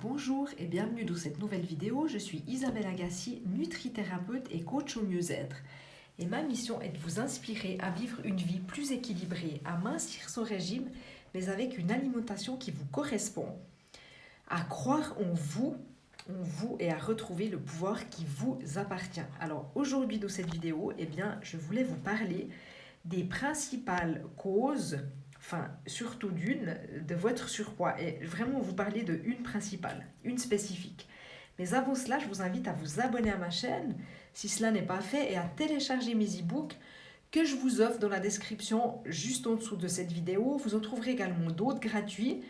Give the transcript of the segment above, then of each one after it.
Bonjour et bienvenue dans cette nouvelle vidéo. Je suis Isabelle Agassi, nutrithérapeute et coach au mieux-être. Et ma mission est de vous inspirer à vivre une vie plus équilibrée, à mincir son régime, mais avec une alimentation qui vous correspond, à croire en vous et à retrouver le pouvoir qui vous appartient. Alors aujourd'hui dans cette vidéo, je voulais vous parler des principales causes, enfin surtout d'une, de votre surpoids et vraiment vous parler de une principale, une spécifique. Mais avant cela, je vous invite à vous abonner à ma chaîne si cela n'est pas fait et à télécharger mes e-books que je vous offre dans la description juste en dessous de cette vidéo. Vous en trouverez également d'autres gratuits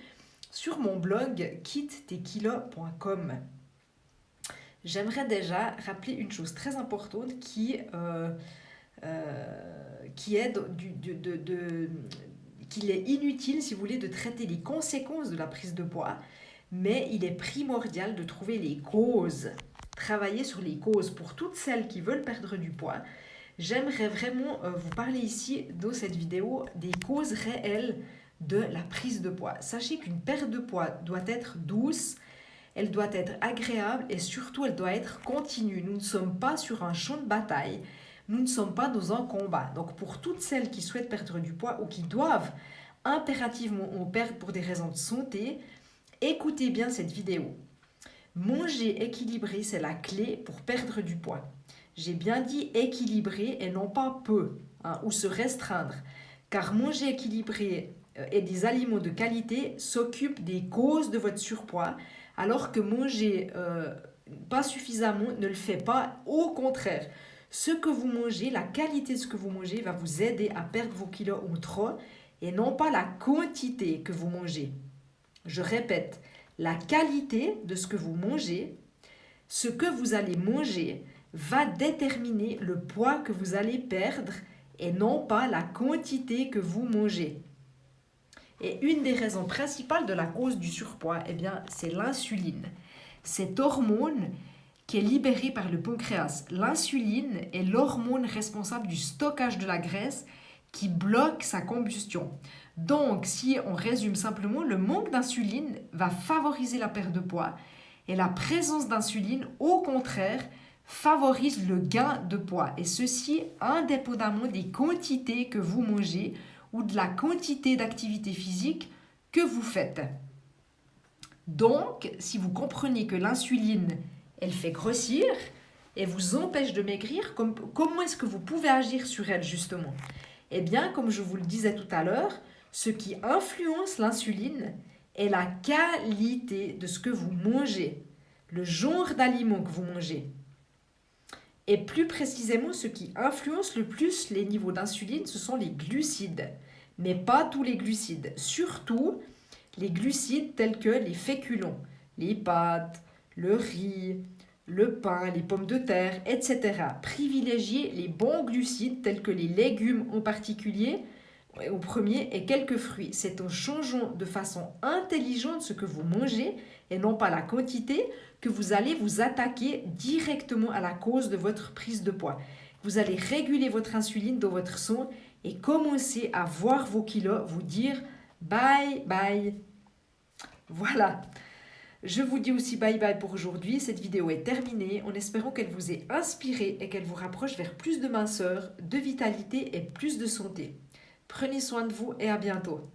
sur mon blog quitte-tes-kilos.com. J'aimerais déjà rappeler une chose très importante qui est qu'il est inutile, si vous voulez, de traiter les conséquences de la prise de poids, mais il est primordial de trouver les causes, travailler sur les causes. Pour toutes celles qui veulent perdre du poids, j'aimerais vraiment vous parler ici, dans cette vidéo, des causes réelles de la prise de poids. Sachez qu'une perte de poids doit être douce, elle doit être agréable et surtout elle doit être continue. Nous ne sommes pas sur un champ de bataille, nous ne sommes pas dans un combat. Donc pour toutes celles qui souhaitent perdre du poids ou qui doivent impérativement en perdre pour des raisons de santé, écoutez bien cette vidéo. Manger équilibré, c'est la clé pour perdre du poids. J'ai bien dit équilibré et non pas peu, ou se restreindre. Car manger équilibré et des aliments de qualité s'occupe des causes de votre surpoids, alors que manger pas suffisamment ne le fait pas. Au contraire, ce que vous mangez, la qualité de ce que vous mangez va vous aider à perdre vos kilos ou trop et non pas la quantité que vous mangez. Je répète, la qualité de ce que vous mangez, ce que vous allez manger, va déterminer le poids que vous allez perdre et non pas la quantité que vous mangez. Et une des raisons principales de la cause du surpoids, c'est l'insuline. Cette hormone qui est libérée par le pancréas. L'insuline est l'hormone responsable du stockage de la graisse qui bloque sa combustion. Donc, si on résume simplement, le manque d'insuline va favoriser la perte de poids et la présence d'insuline, au contraire, favorise le gain de poids. Et ceci indépendamment des quantités que vous mangez ou de la quantité d'activité physique que vous faites. Donc, si vous comprenez que l'insuline, elle fait grossir et vous empêche de maigrir, comment est-ce que vous pouvez agir sur elle justement? Eh bien, comme je vous le disais tout à l'heure, ce qui influence l'insuline est la qualité de ce que vous mangez, le genre d'aliments que vous mangez. Et plus précisément, ce qui influence le plus les niveaux d'insuline, ce sont les glucides. Mais pas tous les glucides, surtout les glucides tels que les féculents, les pâtes, le riz, le pain, les pommes de terre, etc. Privilégiez les bons glucides tels que les légumes en particulier, au premier, et quelques fruits. C'est en changeant de façon intelligente ce que vous mangez et non pas la quantité que vous allez vous attaquer directement à la cause de votre prise de poids. Vous allez réguler votre insuline dans votre sang et commencer à voir vos kilos vous dire bye bye. Voilà. Je vous dis aussi bye bye pour aujourd'hui. Cette vidéo est terminée en espérant qu'elle vous ait inspiré et qu'elle vous rapproche vers plus de minceur, de vitalité et plus de santé. Prenez soin de vous et à bientôt.